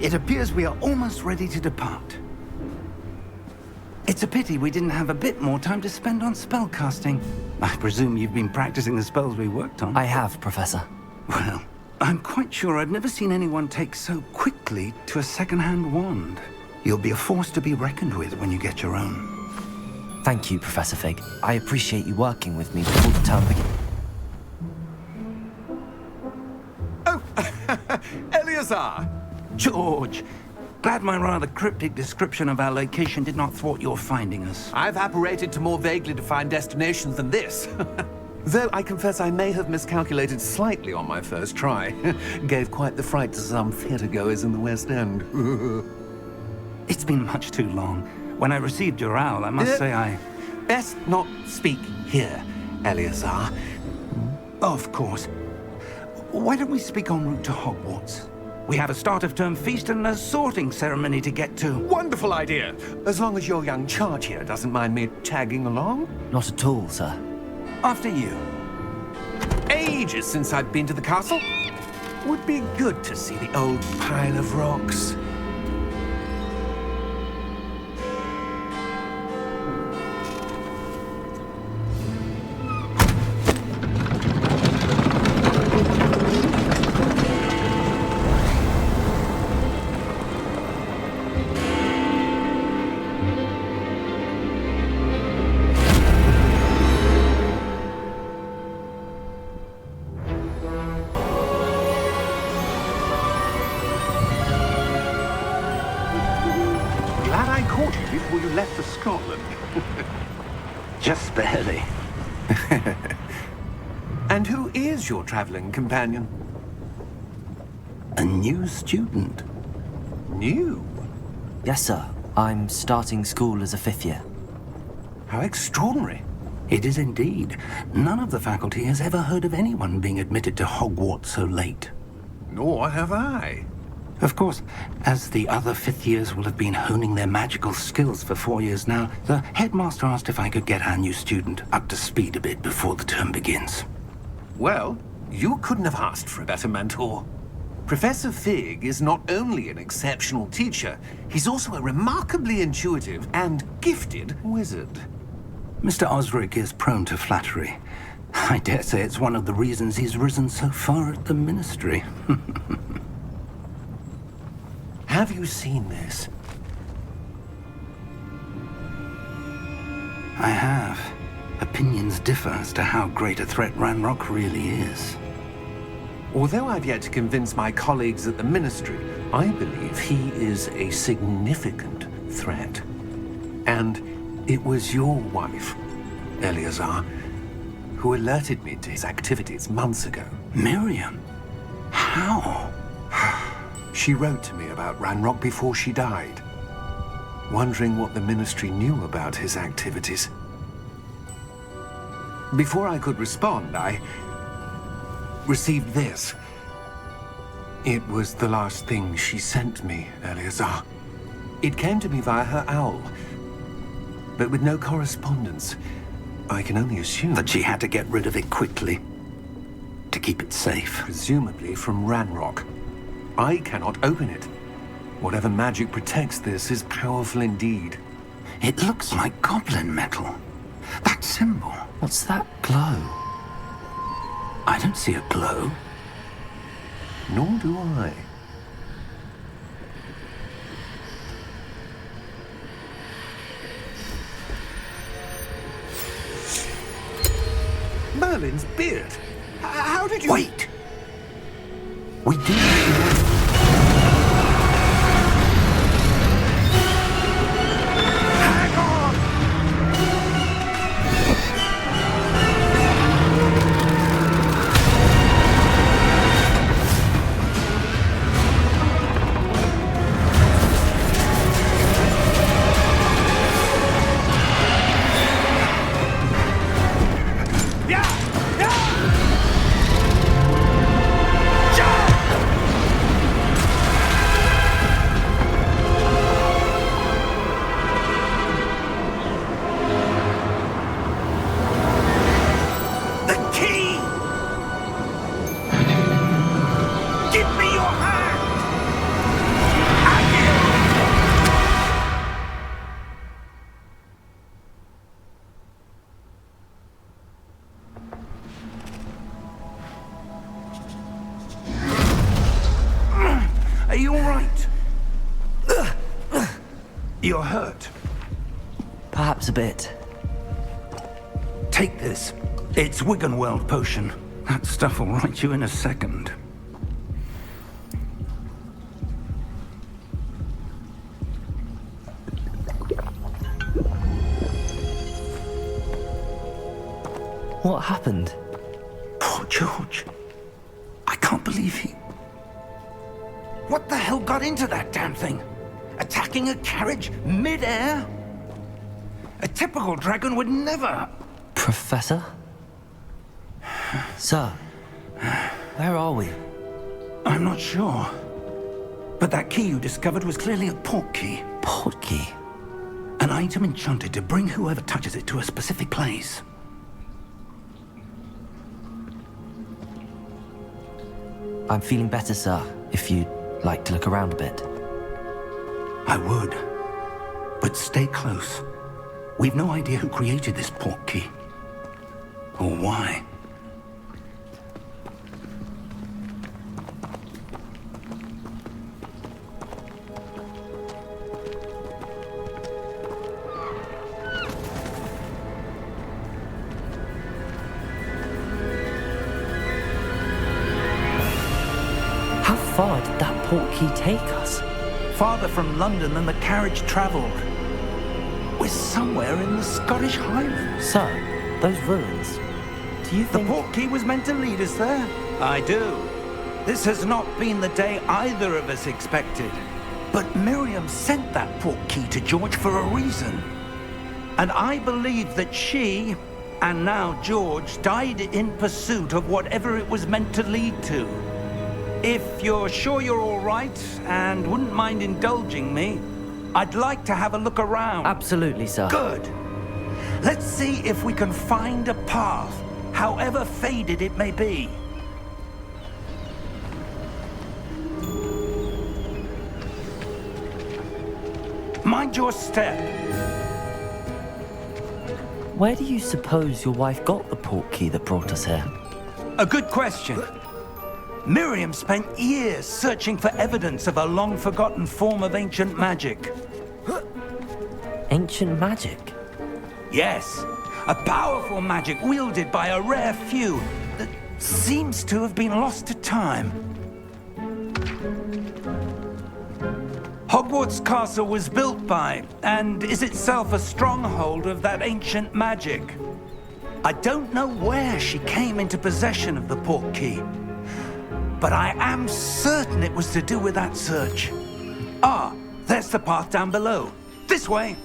It appears we are almost ready to depart. It's a pity we didn't have a bit more time to spend on spellcasting. I presume you've been practicing the spells we worked on. I have, Professor. Well, I'm quite sure I've never seen anyone take so quickly to a second-hand wand. You'll be a force to be reckoned with when you get your own. Thank you, Professor Fig. I appreciate you working with me before the term begins. Oh, Eleazar! George! Glad my rather cryptic description of our location did not thwart your finding us. I've apparated to more vaguely defined destinations than this. Though I confess I may have miscalculated slightly on my first try. Gave quite the fright to some theatre-goers in the West End. It's been much too long. When I received your owl, I must say I... Best not speak here, Eleazar. Of course. Why don't we speak en route to Hogwarts? We have a start-of-term feast and a sorting ceremony to get to. Wonderful idea! As long as your young charge here doesn't mind me tagging along. Not at all, sir. After you. Ages since I've been to the castle. Would be good to see the old pile of rocks. Before you left for Scotland. Just barely. And who is your traveling companion? A new student. New? Yes, sir. I'm starting school as a 5th year. How extraordinary. It is indeed. None of the faculty has ever heard of anyone being admitted to Hogwarts so late. Nor have I. Of course, as the other 5th years will have been honing their magical skills for 4 years now, the headmaster asked if I could get our new student up to speed a bit before the term begins. Well, you couldn't have asked for a better mentor. Professor Fig is not only an exceptional teacher, he's also a remarkably intuitive and gifted wizard. Mr. Osric is prone to flattery. I dare say it's one of the reasons he's risen so far at the Ministry. Have you seen this? I have. Opinions differ as to how great a threat Ranrock really is. Although I've yet to convince my colleagues at the Ministry, I believe he is a significant threat. And it was your wife, Eleazar, who alerted me to his activities months ago. Miriam? How? She wrote to me about Ranrock before she died, wondering what the Ministry knew about his activities. Before I could respond, I received this. It was the last thing she sent me, Eleazar. It came to me via her owl, but with no correspondence. I can only assume that she had to get rid of it quickly, to keep it safe. Presumably from Ranrock. I cannot open it. Whatever magic protects this is powerful indeed. It looks like goblin metal. That symbol. What's that glow? I don't see a glow. Nor do I. Merlin's beard. How did you... Wait! We do... You're hurt. Perhaps a bit. Take this. It's Wiggenweld potion. That stuff will right you in a second. What happened? Poor George. I can't believe he... What the hell got into that damn thing? Attacking a carriage mid-air? A typical dragon would never... Professor? Sir, where are we? I'm not sure. But that key you discovered was clearly a port key. Port key? An item enchanted to bring whoever touches it to a specific place. I'm feeling better, sir, if you'd like to look around a bit. I would. But stay close. We've no idea who created this port key. Or why. How far did that port key take us? Farther from London than the carriage travelled. We're somewhere in the Scottish Highlands. Sir, those ruins. Do you The think... port key was meant to lead us there? I do. This has not been the day either of us expected. But Miriam sent that port key to George for a reason. And I believe that she, and now George, died in pursuit of whatever it was meant to lead to. If you're sure you're all right and wouldn't mind indulging me, I'd like to have a look around. Absolutely, sir. Good. Let's see if we can find a path, however faded it may be. Mind your step. Where do you suppose your wife got the port key that brought us here? A good question. Miriam spent years searching for evidence of a long-forgotten form of ancient magic. Ancient magic? Yes, a powerful magic wielded by a rare few that seems to have been lost to time. Hogwarts Castle was built by, and is itself a stronghold of that ancient magic. I don't know where she came into possession of the port key, but I am certain it was to do with that search. Ah, there's the path down below. This way.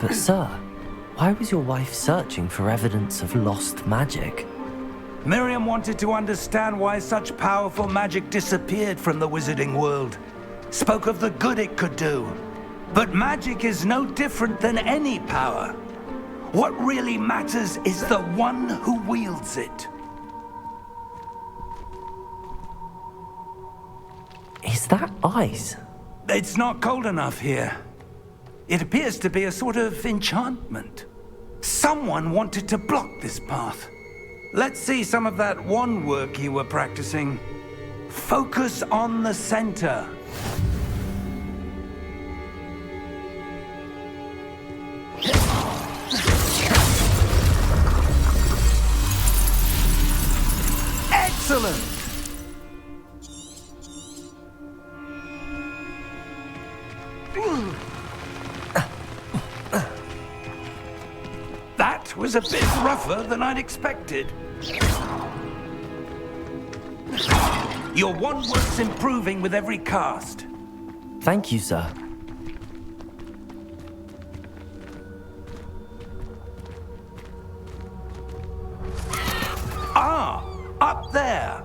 But sir, why was your wife searching for evidence of lost magic? Miriam wanted to understand why such powerful magic disappeared from the wizarding world. Spoke of the good it could do. But magic is no different than any power. What really matters is the one who wields it. Is that ice? It's not cold enough here. It appears to be a sort of enchantment. Someone wanted to block this path. Let's see some of that wand work you were practicing. Focus on the center. Excellent! That was a bit rougher than I'd expected. Your wand work's improving with every cast. Thank you, sir. Ah, up there.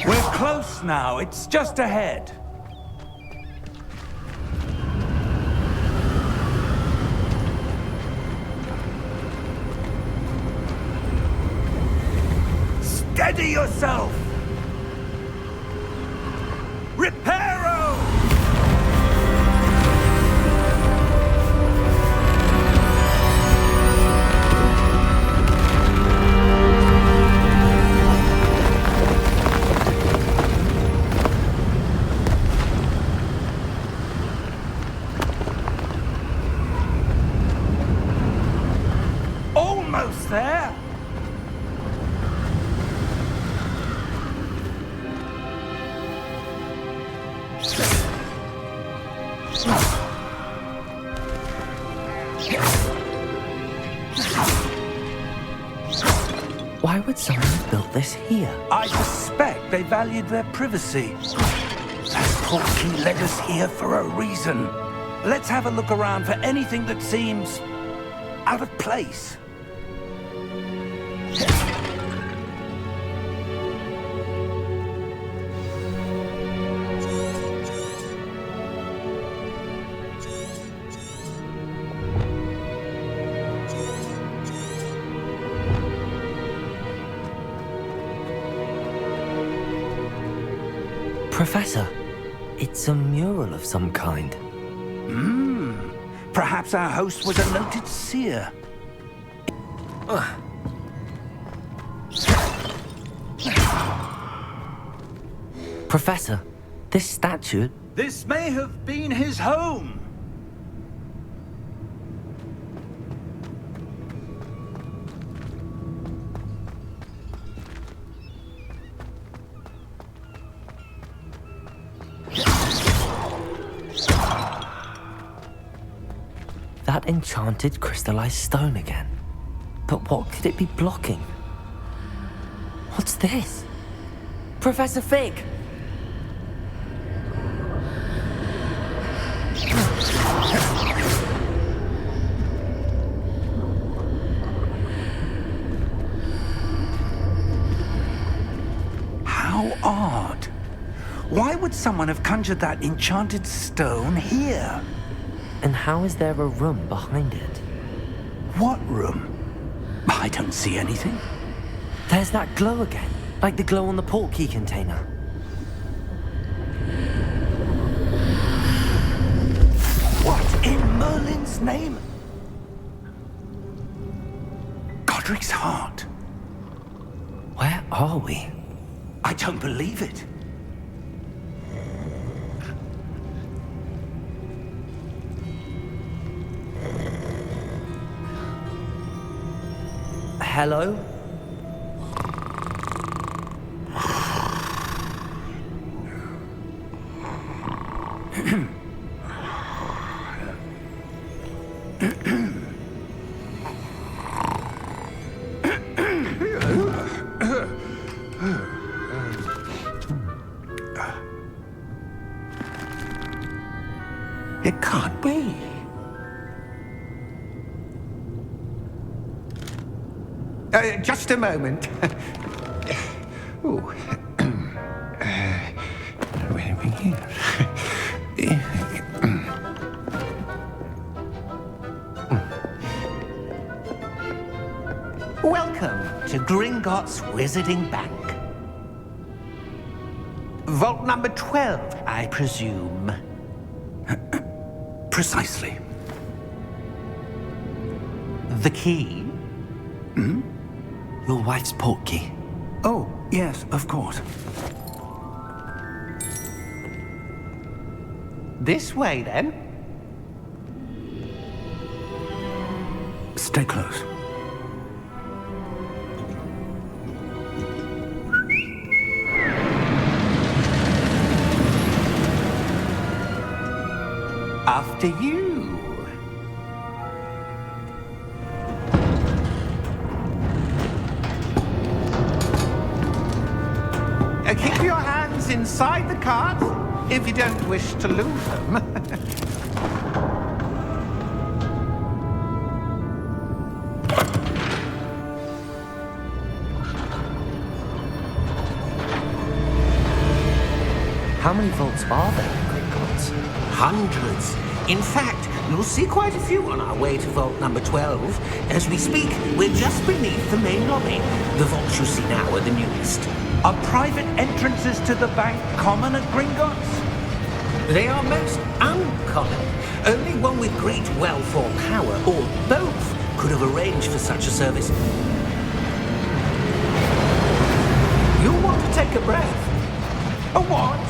We're close now. It's just ahead. Steady yourself. Reparo! else there? Why would someone have built this here? I suspect they valued their privacy. That portkey led us here for a reason. Let's have a look around for anything that seems out of place. Professor, it's a mural of some kind. Perhaps our host was a noted seer. Professor, this statue... This may have been his home. That enchanted crystallized stone again. But what could it be blocking? What's this? Professor Fig! How odd. Why would someone have conjured that enchanted stone here? And how is there a room behind it? What room? I don't see anything. There's that glow again, like the glow on the portkey container. What in Merlin's name? Godric's heart. Where are we? I don't believe it. Hello? It can't be. Just a moment. Ooh. Where are we here? Welcome to Gringotts Wizarding Bank. Vault number 12, I presume. Precisely. The key? Your wife's portkey. Oh, yes, of course. This way, then. Stay close. After you. Keep your hands inside the cart if you don't wish to lose them. How many vaults are there in Gringotts? Hundreds. In fact, you'll see quite a few on our way to vault number 12. As we speak, we're just beneath the main lobby. The vaults you see now are the newest. Are private entrances to the bank common at Gringotts? They are most uncommon. Only one with great wealth or power, or both, could have arranged for such a service. You'll want to take a breath. A what?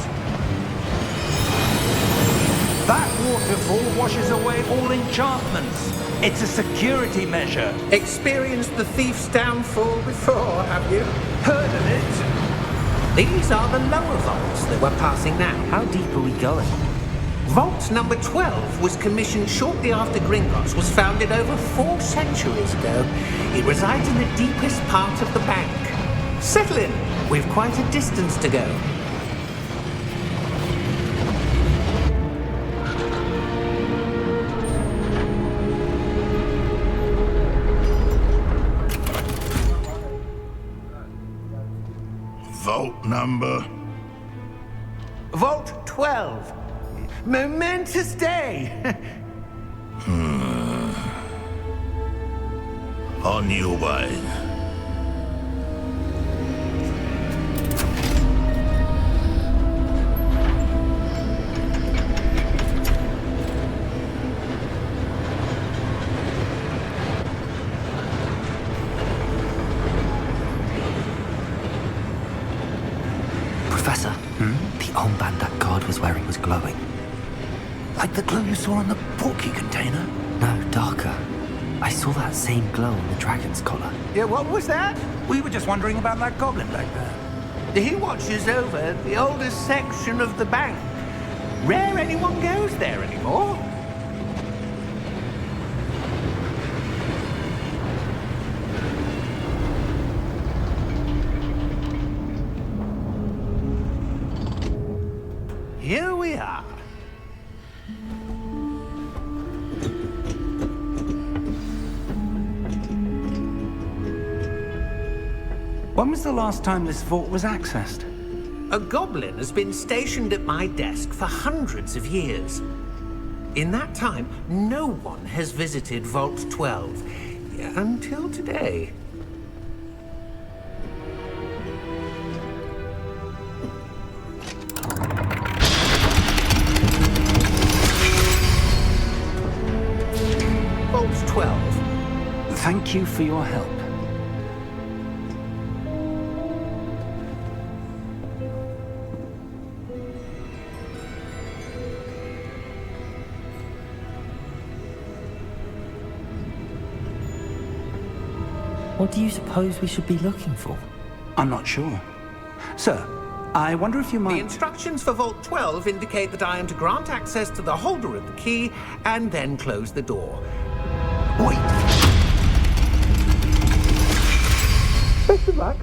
That waterfall washes away all enchantments. It's a security measure. Experienced the thief's downfall before, have you? Heard of it? These are the lower vaults that we're passing now. How deep are we going? Vault number 12 was commissioned shortly after Gringotts was founded over 4 centuries ago. It resides in the deepest part of the bank. Settle in. We've quite a distance to go. Vault number? Vault 12. Momentous day. On your way. Professor, the armband that guard was wearing was glowing. Like the glow you saw on the portkey container? No, darker. I saw that same glow on the dragon's collar. Yeah, what was that? We were just wondering about that goblin back there. He watches over the oldest section of the bank. Rare anyone goes there anymore. Here we are. When was the last time this vault was accessed? A goblin has been stationed at my desk for hundreds of years. In that time, no one has visited Vault 12 until today. Vault 12. Thank you for your help. What do you suppose we should be looking for? I'm not sure. Sir, I wonder if you The might... instructions for Vault 12 indicate that I am to grant access to the holder of the key and then close the door. Wait! Best of luck.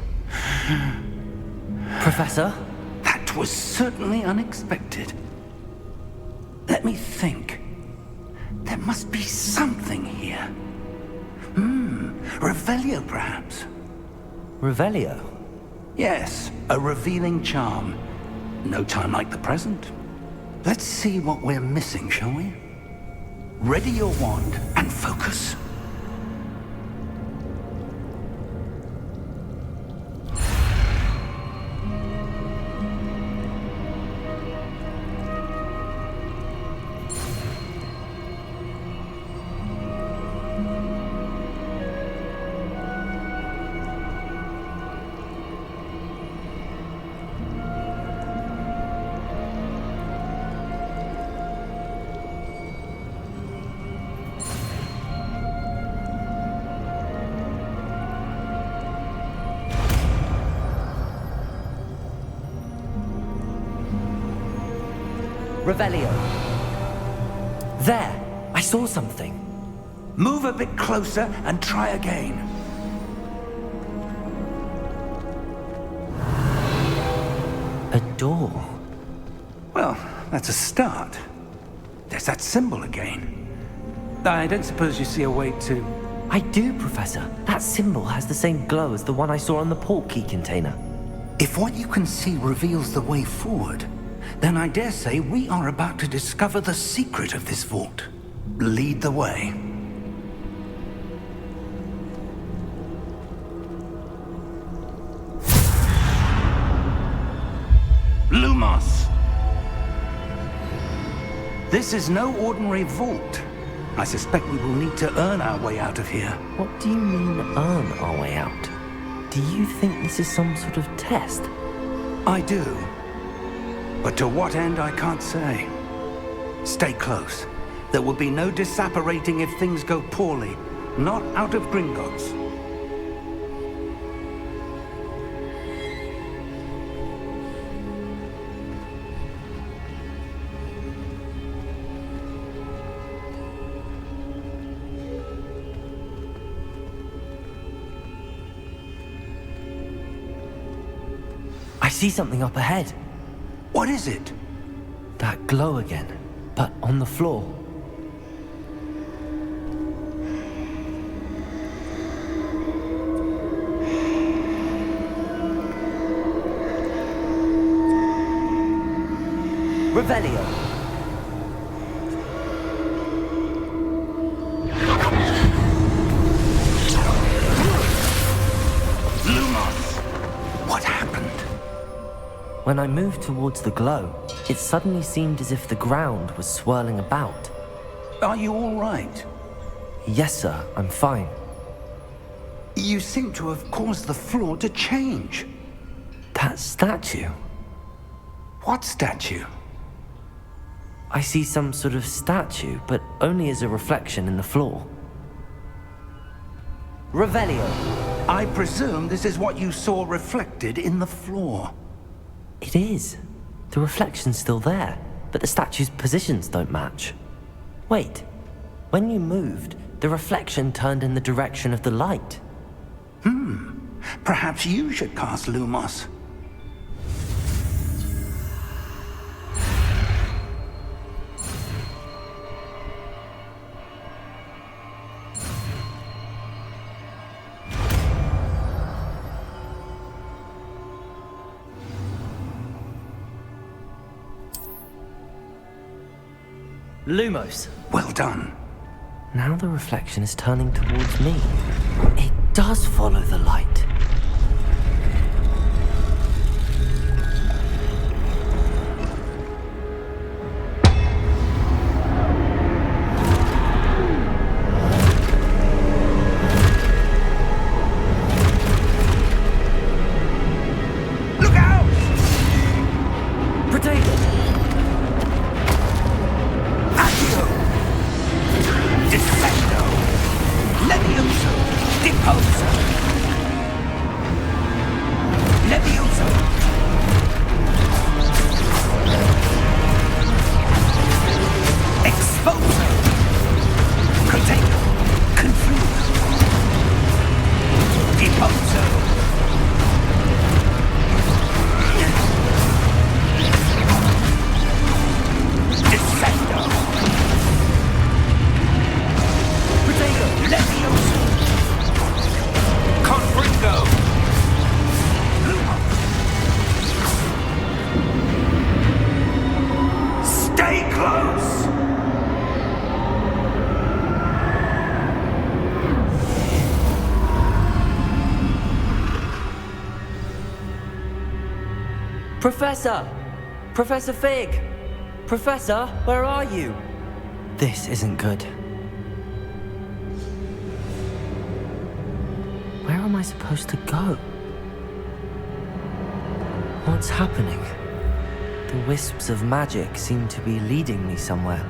Professor? That was certainly unexpected. Let me think. There must be something here. Revelio, perhaps? Revelio? Yes, a revealing charm. No time like the present. Let's see what we're missing, shall we? Ready your wand and focus. Revelio. There! I saw something. Move a bit closer and try again. A door. Well, that's a start. There's that symbol again. I don't suppose you see a way to... I do, Professor. That symbol has the same glow as the one I saw on the portkey container. If what you can see reveals the way forward, then I dare say we are about to discover the secret of this vault. Lead the way. Lumos! This is no ordinary vault. I suspect we will need to earn our way out of here. What do you mean, earn our way out? Do you think this is some sort of test? I do. But to what end, I can't say. Stay close. There will be no disapparating if things go poorly. Not out of Gringotts. I see something up ahead. What is it? That glow again, but on the floor. Revelio. Lumos! What happened? When I moved towards the glow, it suddenly seemed as if the ground was swirling about. Are you all right? Yes, sir, I'm fine. You seem to have caused the floor to change. That statue? What statue? I see some sort of statue, but only as a reflection in the floor. Revelio. I presume this is what you saw reflected in the floor. It is. The reflection's still there, but the statue's positions don't match. Wait. When you moved, the reflection turned in the direction of the light. Perhaps you should cast Lumos. Lumos. Well done. Now the reflection is turning towards me. It does follow the light. Look out! Potato! Accio! Descendo! Levioso! Deposo! Levioso! Exposo! Potato! Confuso! Deposo! Descendo! Potato! Levioso! Confringo! Lumos! Stay close! Professor! Professor Fig! Professor, where are you? This isn't good. Where am I supposed to go? What's happening? The wisps of magic seem to be leading me somewhere.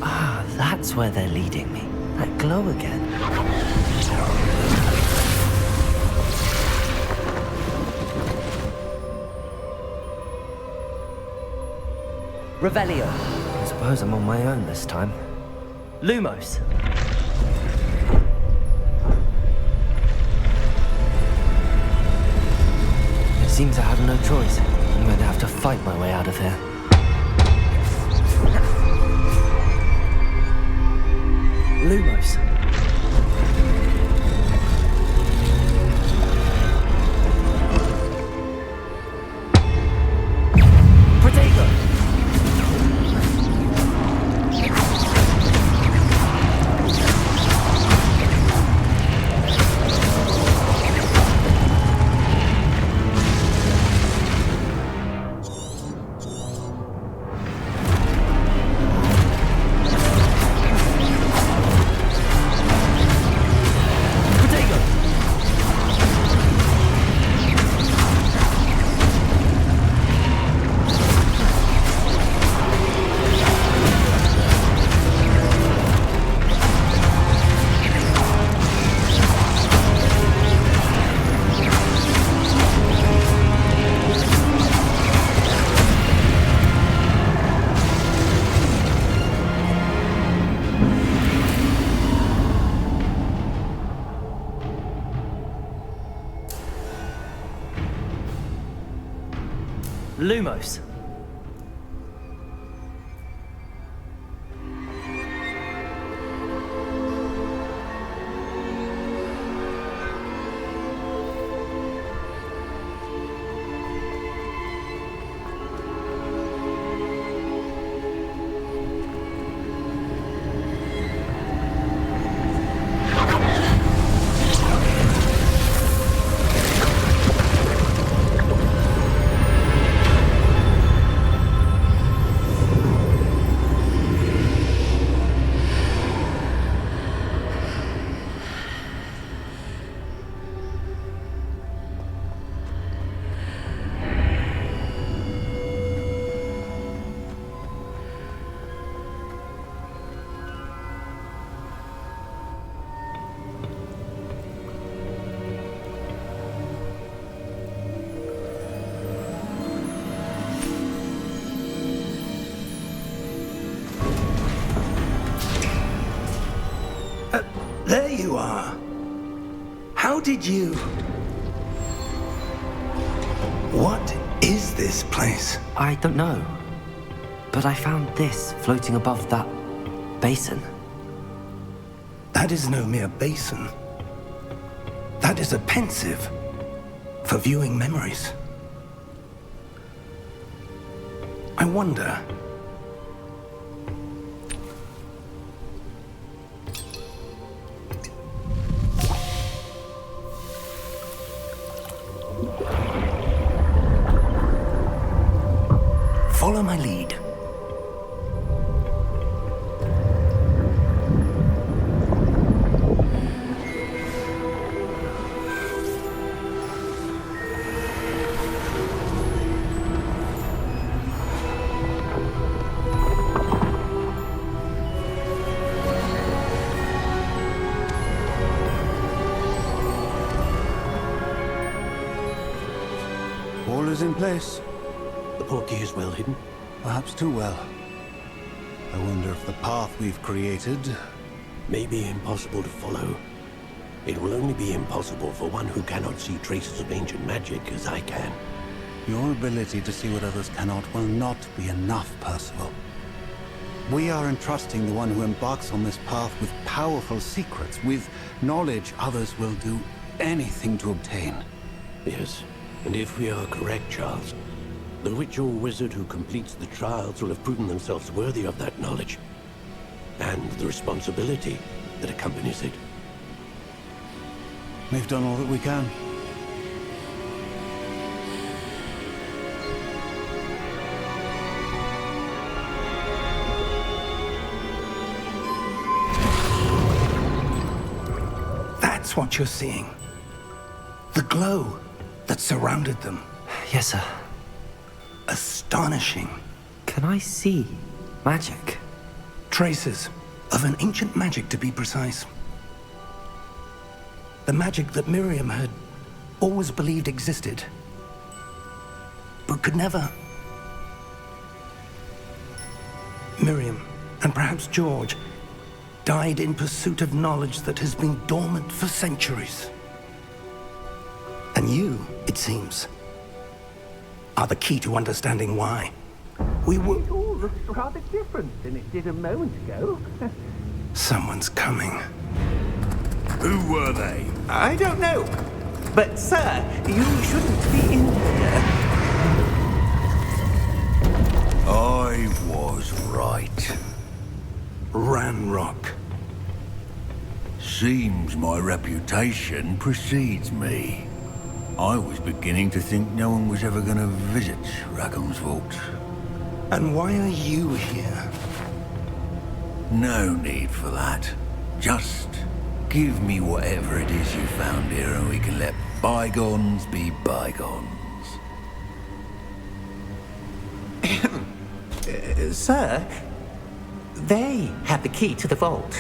Ah, that's where they're leading me. That glow again. Revelio. I suppose I'm on my own this time. Lumos. It seems I have no choice. I'm going to have to fight my way out of here. Lumos. Protego. Lumos. There you are. How did you... What is this place? I don't know. But I found this floating above that basin. That is no mere basin. That is a pensive for viewing memories. I wonder... Follow my lead. All is in place. The portkey is well hidden. Perhaps too well. I wonder if the path we've created... May be impossible to follow. It will only be impossible for one who cannot see traces of ancient magic as I can. Your ability to see what others cannot will not be enough, Percival. We are entrusting the one who embarks on this path with powerful secrets, with knowledge others will do anything to obtain. Yes, and if we are correct, Charles, the witch or wizard who completes the trials will have proven themselves worthy of that knowledge, and the responsibility that accompanies it. We've done all that we can. That's what you're seeing. The glow that surrounded them. Yes, sir. Astonishing. Can I see magic? Traces of an ancient magic, to be precise. The magic that Miriam had always believed existed, but could never. Miriam, and perhaps George, died in pursuit of knowledge that has been dormant for centuries. And you, it seems, are the key to understanding why. We were... It all looks rather different than it did a moment ago. Someone's coming. Who were they? I don't know. But, sir, you shouldn't be in here. I was right. Ranrock. Seems my reputation precedes me. I was beginning to think no one was ever going to visit Rackham's vault. And why are you here? No need for that. Just give me whatever it is you found here and we can let bygones be bygones. Sir, they have the key to the vault.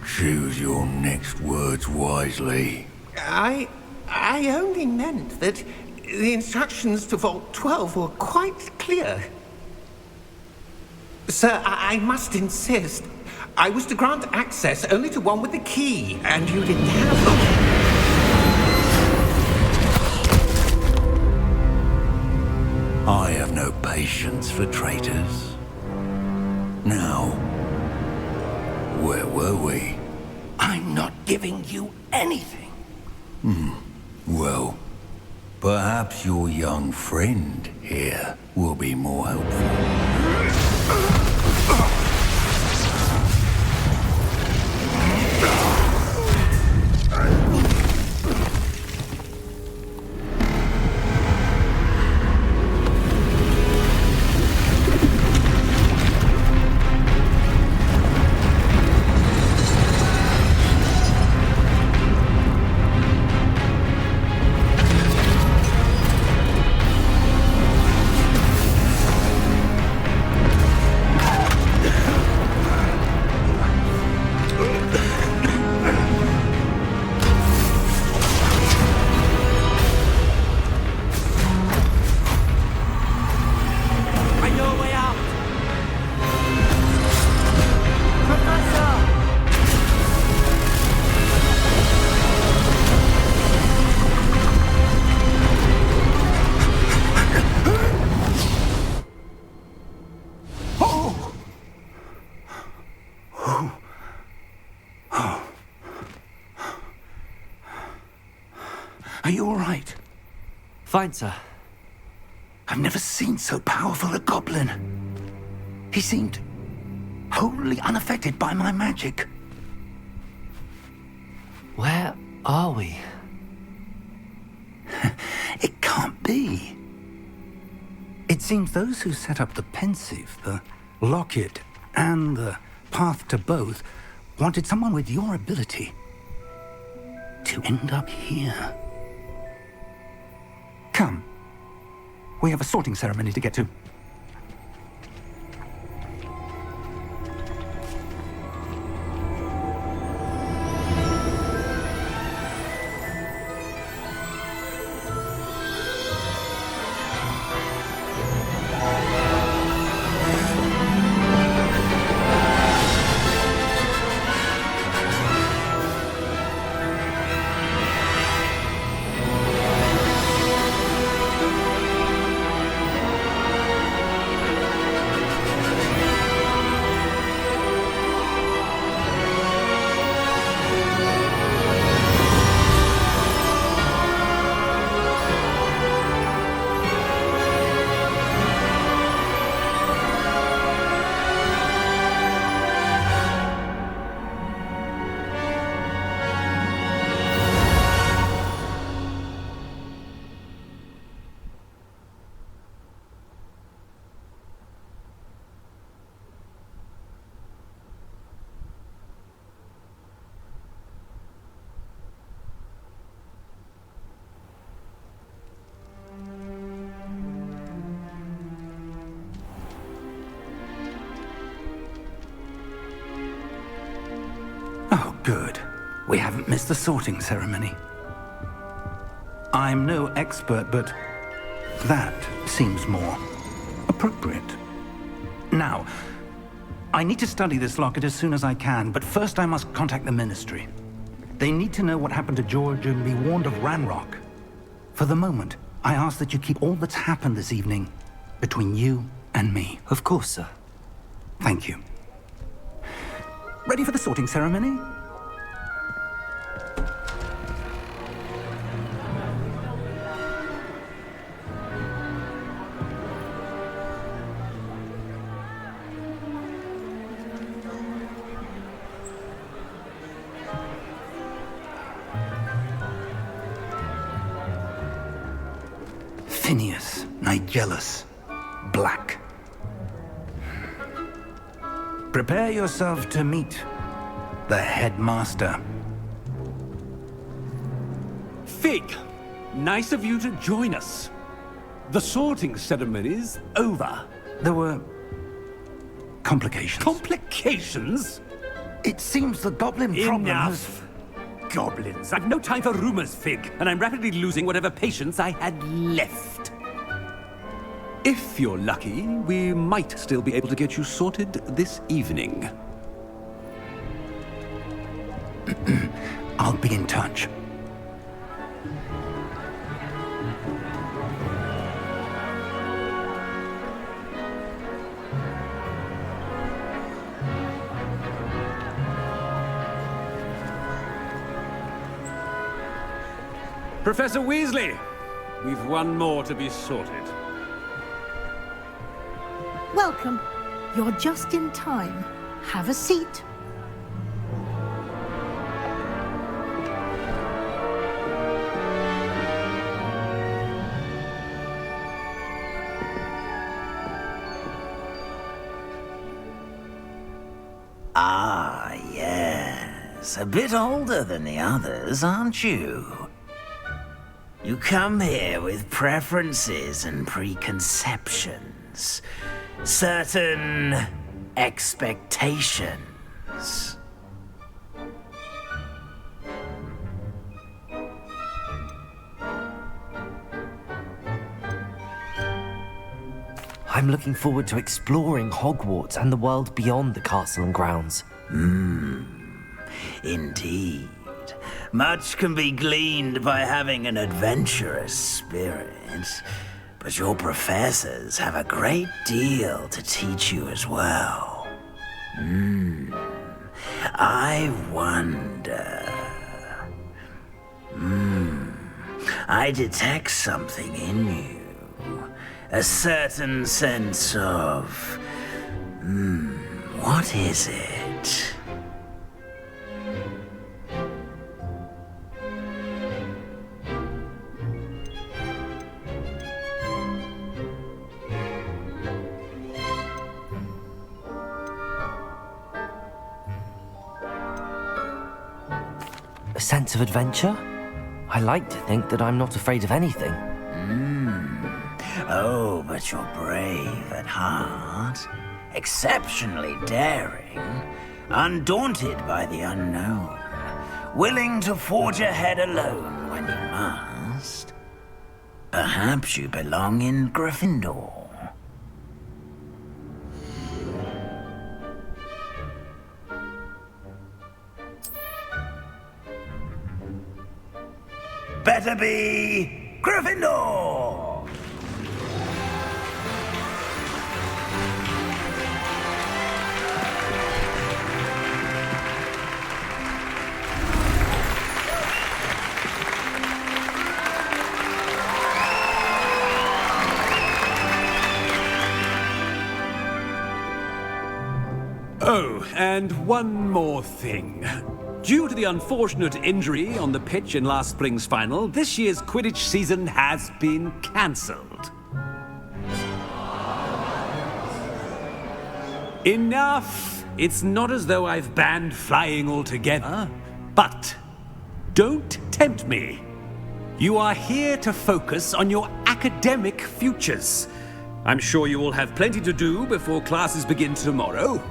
Choose your next words wisely. I only meant that the instructions to Vault 12 were quite clear. Sir, I must insist. I was to grant access only to one with the key, and you didn't have them. patience for traitors. Now, where were we? I'm not giving you anything. Well, perhaps your young friend here will be more helpful. Are you all right? Fine, sir. I've never seen so powerful a goblin. He seemed wholly unaffected by my magic. Where are we? It can't be. It seems those who set up the pensive, the locket, and the path to both wanted someone with your ability to end up here. Come. We have a sorting ceremony to get to. Oh, good. We haven't missed the sorting ceremony. I'm no expert, but that seems more appropriate. Now, I need to study this locket as soon as I can, but first I must contact the Ministry. They need to know what happened to George and be warned of Ranrock. For the moment, I ask that you keep all that's happened this evening between you and me. Of course, sir. Thank you. Ready for the sorting ceremony? Phineas, Nigellus, Black. Prepare yourself to meet the headmaster. Fig, nice of you to join us. The sorting ceremony's over. There were complications. Complications? It seems the goblin problem has... Enough! Goblins. I've no time for rumors, Fig, and I'm rapidly losing whatever patience I had left. If you're lucky, we might still be able to get you sorted this evening. I'll be in touch. Professor Weasley, we've one more to be sorted. Welcome. You're just in time. Have a seat. Ah, yes. A bit older than the others, aren't you? You come here with preferences and preconceptions. Certain expectations. I'm looking forward to exploring Hogwarts and the world beyond the castle and grounds. Indeed. Much can be gleaned by having an adventurous spirit. But your professors have a great deal to teach you as well. I wonder... I detect something in you. A certain sense of... what is it? A sense of adventure? I like to think that I'm not afraid of anything. Oh, but you're brave at heart, exceptionally daring, undaunted by the unknown, willing to forge ahead alone when you must. Perhaps you belong in Gryffindor. Better be Gryffindor! Oh, and one more thing. Due to the unfortunate injury on the pitch in last spring's final, this year's Quidditch season has been cancelled. Enough! It's not as though I've banned flying altogether. But don't tempt me. You are here to focus on your academic futures. I'm sure you will have plenty to do before classes begin tomorrow.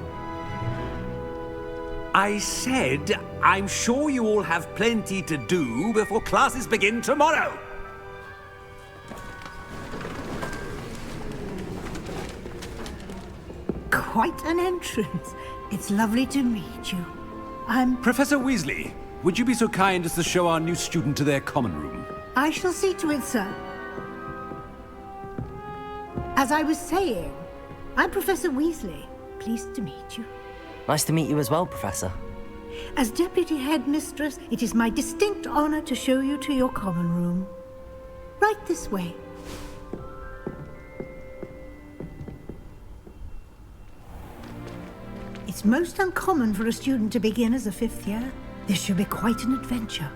I said, I'm sure you all have plenty to do before classes begin tomorrow. Quite an entrance. It's lovely to meet you. Professor Weasley, would you be so kind as to show our new student to their common room? I shall see to it, sir. As I was saying, I'm Professor Weasley. Pleased to meet you. Nice to meet you as well, Professor. As Deputy Headmistress, it is my distinct honor to show you to your common room. Right this way. It's most uncommon for a student to begin as a fifth year. This should be quite an adventure.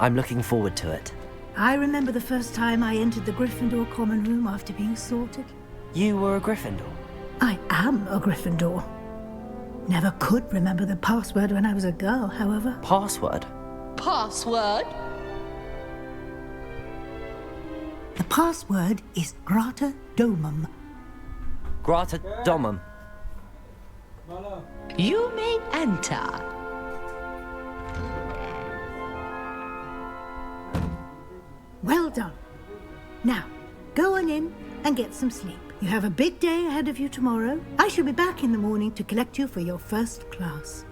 I'm looking forward to it. I remember the first time I entered the Gryffindor common room after being sorted. You were a Gryffindor? I am a Gryffindor. Never could remember the password when I was a girl, however. Password? Password? The password is Grata Domum. Grata Domum. You may enter. Well done. Now, go on in and get some sleep. You have a big day ahead of you tomorrow. I shall be back in the morning to collect you for your first class.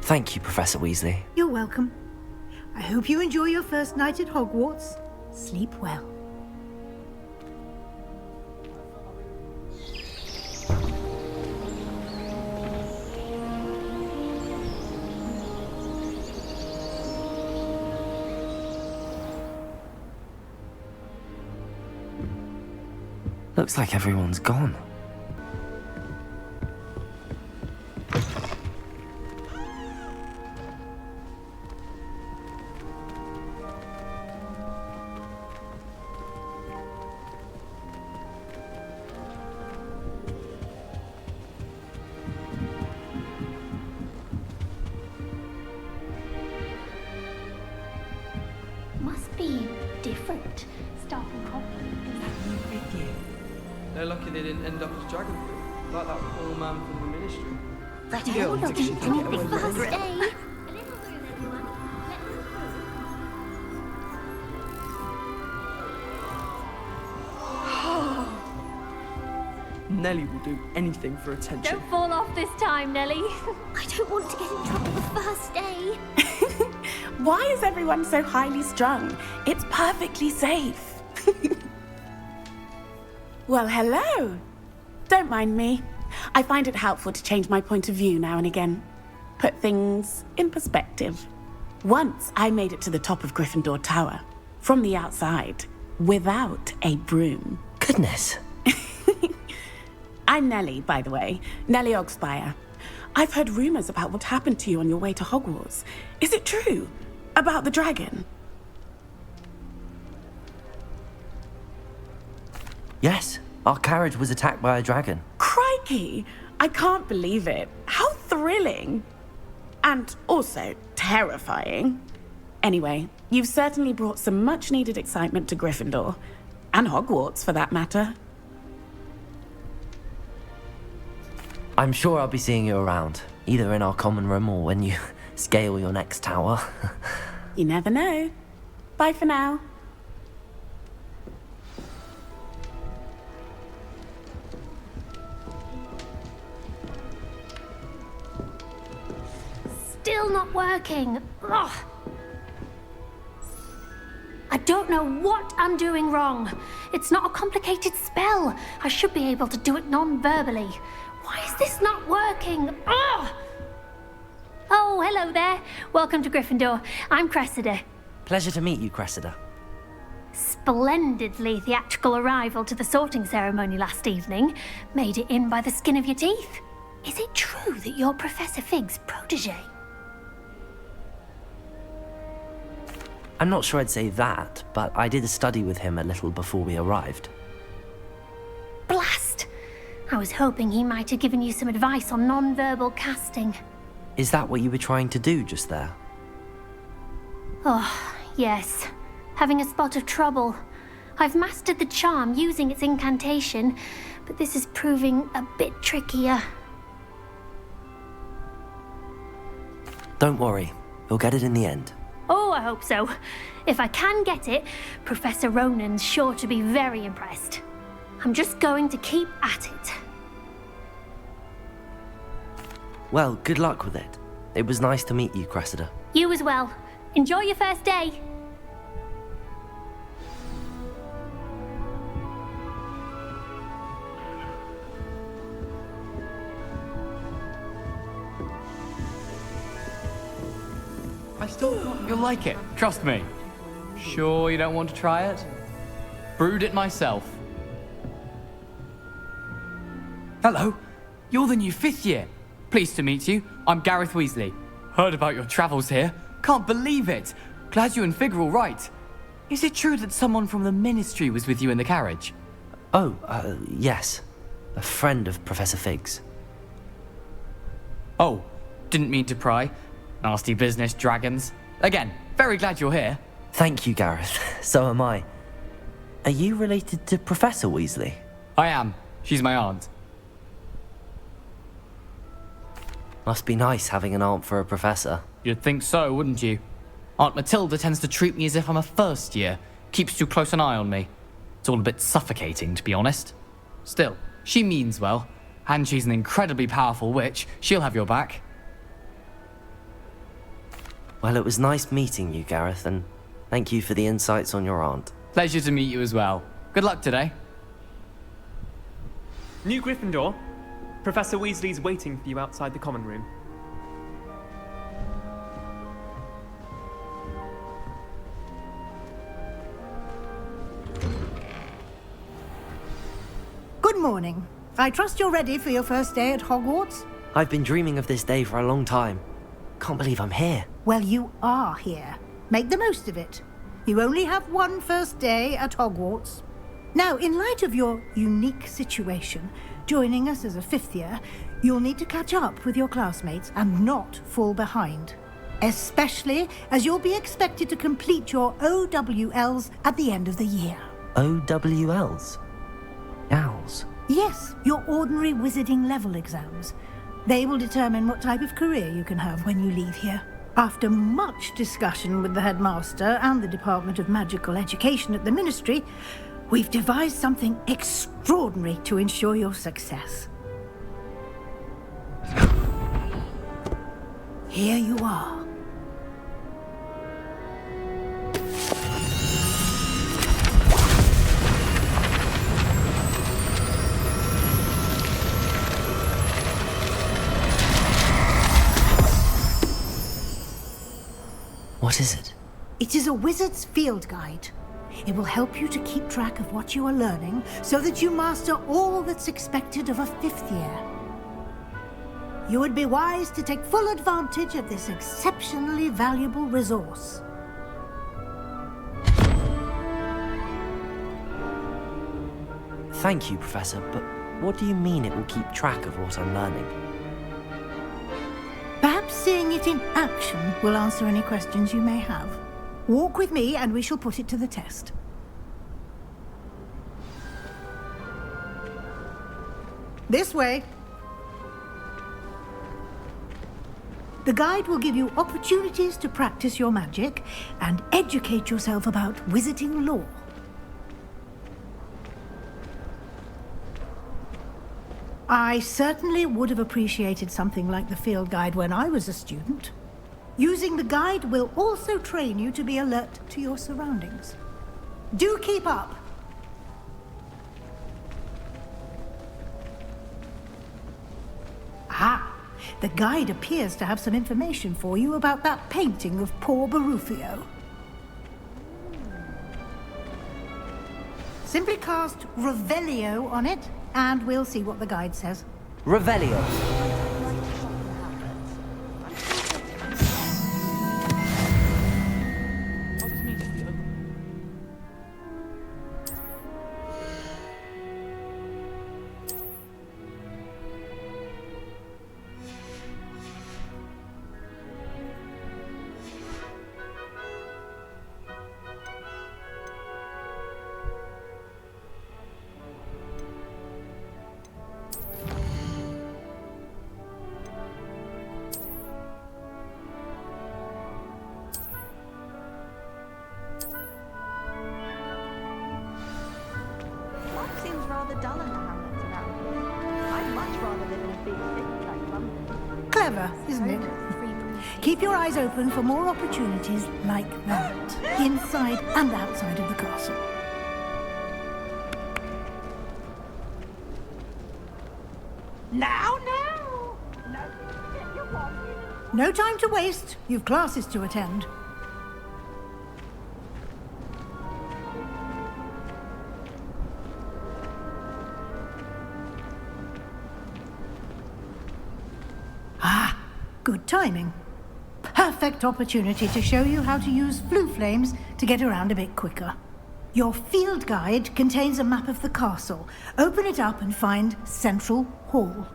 Thank you, Professor Weasley. You're welcome. I hope you enjoy your first night at Hogwarts. Sleep well. Looks like everyone's gone. Must be different. Starting off. They're lucky they didn't end up as dragon fruit, like that poor man from the ministry. That girl thinks she can get away with it. A little room, everyone. Nellie will do anything for attention. Don't fall off this time, Nellie. I don't want to get in trouble the first day. Why is everyone so highly strung? It's perfectly safe. Well, hello. Don't mind me. I find it helpful to change my point of view now and again. Put things in perspective. Once I made it to the top of Gryffindor Tower, from the outside, without a broom. Goodness. I'm Nellie, by the way. Nellie Ogspire. I've heard rumors about what happened to you on your way to Hogwarts. Is it true? About the dragon? Yes, our carriage was attacked by a dragon. Crikey! I can't believe it. How thrilling! And also terrifying. Anyway, you've certainly brought some much-needed excitement to Gryffindor. And Hogwarts, for that matter. I'm sure I'll be seeing you around, either in our common room or when you scale your next tower. You never know. Bye for now. Still not working. Ugh. I don't know what I'm doing wrong. It's not a complicated spell. I should be able to do it non-verbally. Why is this not working? Ugh! Oh, hello there. Welcome to Gryffindor. I'm Cressida. Pleasure to meet you, Cressida. Splendidly theatrical arrival to the sorting ceremony last evening. Made it in by the skin of your teeth. Is it true that you're Professor Fig's protege? I'm not sure I'd say that, but I did a study with him a little before we arrived. Blast! I was hoping he might have given you some advice on non-verbal casting. Is that what you were trying to do just there? Oh, yes. Having a spot of trouble. I've mastered the charm using its incantation, but this is proving a bit trickier. Don't worry, you'll get it in the end. Oh, I hope so. If I can get it, Professor Ronan's sure to be very impressed. I'm just going to keep at it. Well, good luck with it. It was nice to meet you, Cressida. You as well. Enjoy your first day. You'll like it, trust me. Sure you don't want to try it? Brewed it myself. Hello, you're the new 5th year. Pleased to meet you. I'm Gareth Weasley. Heard about your travels here. Can't believe it. Glad you and Fig are all right. Is it true that someone from the Ministry was with you in the carriage? Oh, yes. A friend of Professor Fig's. Oh, didn't mean to pry. Nasty business, dragons. Again, very glad you're here. Thank you, Gareth. So am I. Are you related to Professor Weasley? I am. She's my aunt. Must be nice having an aunt for a professor. You'd think so, wouldn't you? Aunt Matilda tends to treat me as if I'm a first year. Keeps too close an eye on me. It's all a bit suffocating, to be honest. Still, she means well. And she's an incredibly powerful witch. She'll have your back. Well, it was nice meeting you, Gareth, and thank you for the insights on your aunt. Pleasure to meet you as well. Good luck today. New Gryffindor. Professor Weasley's waiting for you outside the common room. morning. I trust you're ready for your first day at Hogwarts? I've been dreaming of this day for a long time. Can't believe I'm here. Well, you are here. Make the most of it. You only have one first day at Hogwarts. Now, in light of your unique situation, joining us as a fifth year, you'll need to catch up with your classmates and not fall behind. Especially as you'll be expected to complete your OWLs at the end of the year. OWLs? Owls? Yes, your ordinary wizarding level exams. They will determine what type of career you can have when you leave here. After much discussion with the headmaster and the Department of Magical Education at the Ministry, we've devised something extraordinary to ensure your success. Here you are. What is it? It is a wizard's field guide. It will help you to keep track of what you are learning so that you master all that's expected of a fifth year. You would be wise to take full advantage of this exceptionally valuable resource. Thank you, Professor, but what do you mean it will keep track of what I'm learning? Perhaps seeing it in action will answer any questions you may have. Walk with me and we shall put it to the test. This way. The guide will give you opportunities to practice your magic and educate yourself about wizarding lore. I certainly would have appreciated something like the field guide when I was a student. Using the guide will also train you to be alert to your surroundings. Do keep up! Ah, the guide appears to have some information for you about that painting of poor Barufio. Simply cast Revelio on it, and we'll see what the guide says. Revelio. Seems rather dull in the hamlets around here. I'd much rather live in a big city like London. Clever, isn't it? Keep your eyes open for more opportunities like that, inside and outside of the castle. Now! No time to waste. You've classes to attend. Ah, good timing. Perfect opportunity to show you how to use flue flames to get around a bit quicker. Your field guide contains a map of the castle. Open it up and find Central Hall.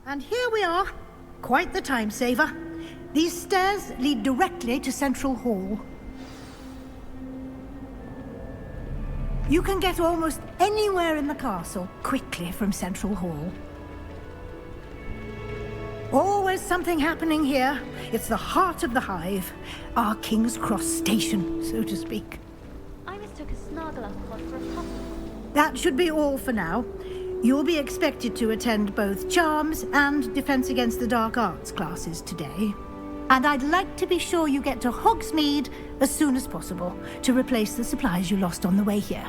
And here we are. Quite the time saver. These stairs lead directly to Central Hall. You can get almost anywhere in the castle quickly from Central Hall. Always something happening here. It's the heart of the hive. Our King's Cross station, so to speak. I mistook a Snargler pod for a puffle. That should be all for now. You'll be expected to attend both Charms and Defense Against the Dark Arts classes today. And I'd like to be sure you get to Hogsmeade as soon as possible to replace the supplies you lost on the way here.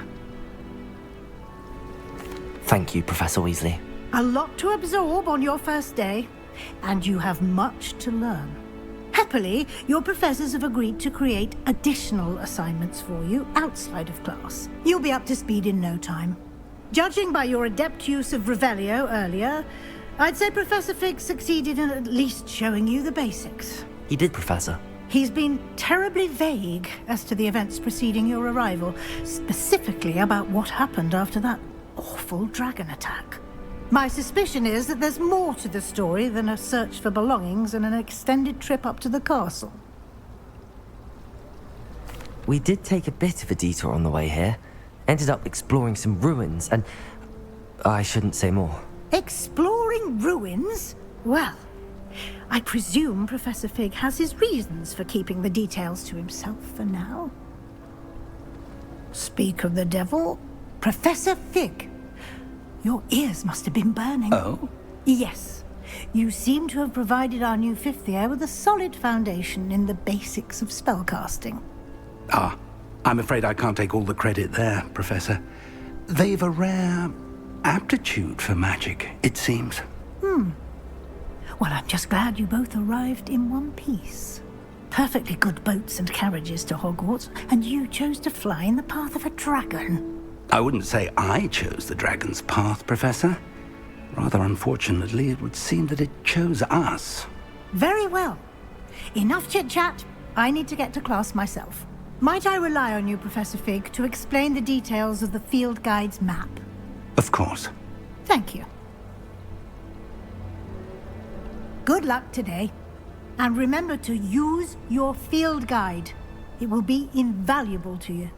Thank you, Professor Weasley. A lot to absorb on your first day, and you have much to learn. Happily, your professors have agreed to create additional assignments for you outside of class. You'll be up to speed in no time. Judging by your adept use of Revelio earlier, I'd say Professor Fig succeeded in at least showing you the basics. He did, Professor. He's been terribly vague as to the events preceding your arrival, specifically about what happened after that awful dragon attack. My suspicion is that there's more to the story than a search for belongings and an extended trip up to the castle. We did take a bit of a detour on the way here. Ended up exploring some ruins, and I shouldn't say more. Exploring ruins? Well, I presume Professor Fig has his reasons for keeping the details to himself for now. Speak of the devil, Professor Fig. Your ears must have been burning. Oh? Yes. You seem to have provided our new fifth year with a solid foundation in the basics of spellcasting. Ah, I'm afraid I can't take all the credit there, Professor. They've a rare aptitude for magic, it seems. Well, I'm just glad you both arrived in one piece. Perfectly good boats and carriages to Hogwarts, and you chose to fly in the path of a dragon. I wouldn't say I chose the dragon's path, Professor. Rather unfortunately, it would seem that it chose us. Very well. Enough chit-chat. I need to get to class myself. Might I rely on you, Professor Fig, to explain the details of the field guide's map? Of course. Thank you. Good luck today. And remember to use your field guide. It will be invaluable to you.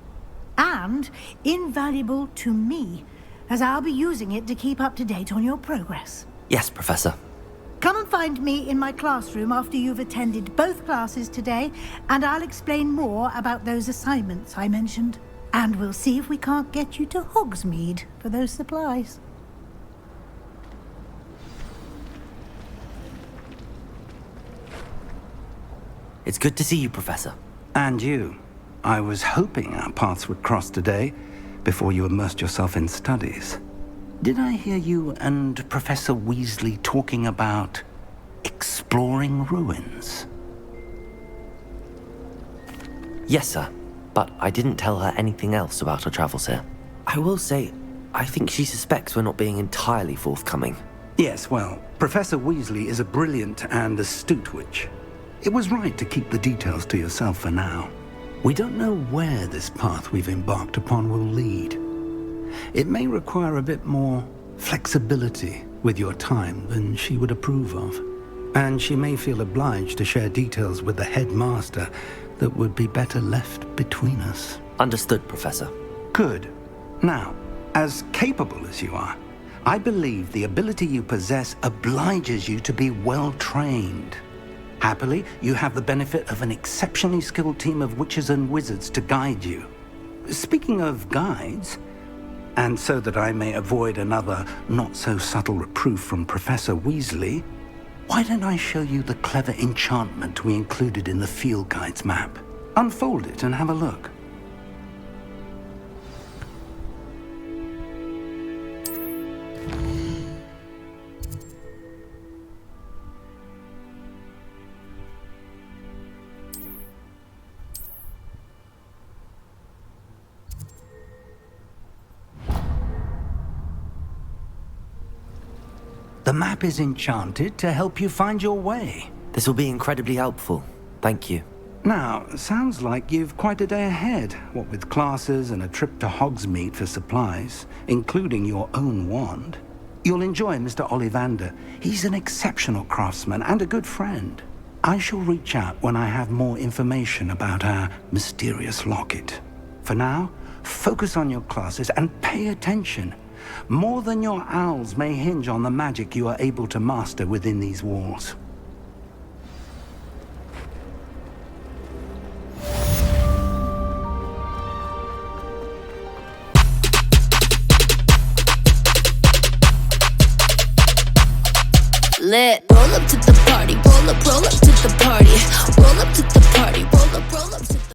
And invaluable to me, as I'll be using it to keep up to date on your progress. Yes, Professor. Come and find me in my classroom after you've attended both classes today, and I'll explain more about those assignments I mentioned. And we'll see if we can't get you to Hogsmeade for those supplies. It's good to see you, Professor. And you. I was hoping our paths would cross today, before you immersed yourself in studies. Did I hear you and Professor Weasley talking about exploring ruins? Yes, sir. But I didn't tell her anything else about our travels here. I will say, I think she suspects we're not being entirely forthcoming. Yes, well, Professor Weasley is a brilliant and astute witch. It was right to keep the details to yourself for now. We don't know where this path we've embarked upon will lead. It may require a bit more flexibility with your time than she would approve of. And she may feel obliged to share details with the headmaster that would be better left between us. Understood, Professor. Good. Now, as capable as you are, I believe the ability you possess obliges you to be well trained. Happily, you have the benefit of an exceptionally skilled team of witches and wizards to guide you. Speaking of guides, and so that I may avoid another not-so-subtle reproof from Professor Weasley, why don't I show you the clever enchantment we included in the field guide's map? Unfold it and have a look. The map is enchanted to help you find your way. This will be incredibly helpful. Thank you. Now, sounds like you've quite a day ahead, what with classes and a trip to Hogsmeade for supplies, including your own wand. You'll enjoy Mr. Ollivander. He's an exceptional craftsman and a good friend. I shall reach out when I have more information about our mysterious locket. For now, focus on your classes and pay attention. More than your owls may hinge on the magic you are able to master within these walls. Lit. Roll up to the party, roll up to the party. Roll up to the party, roll up to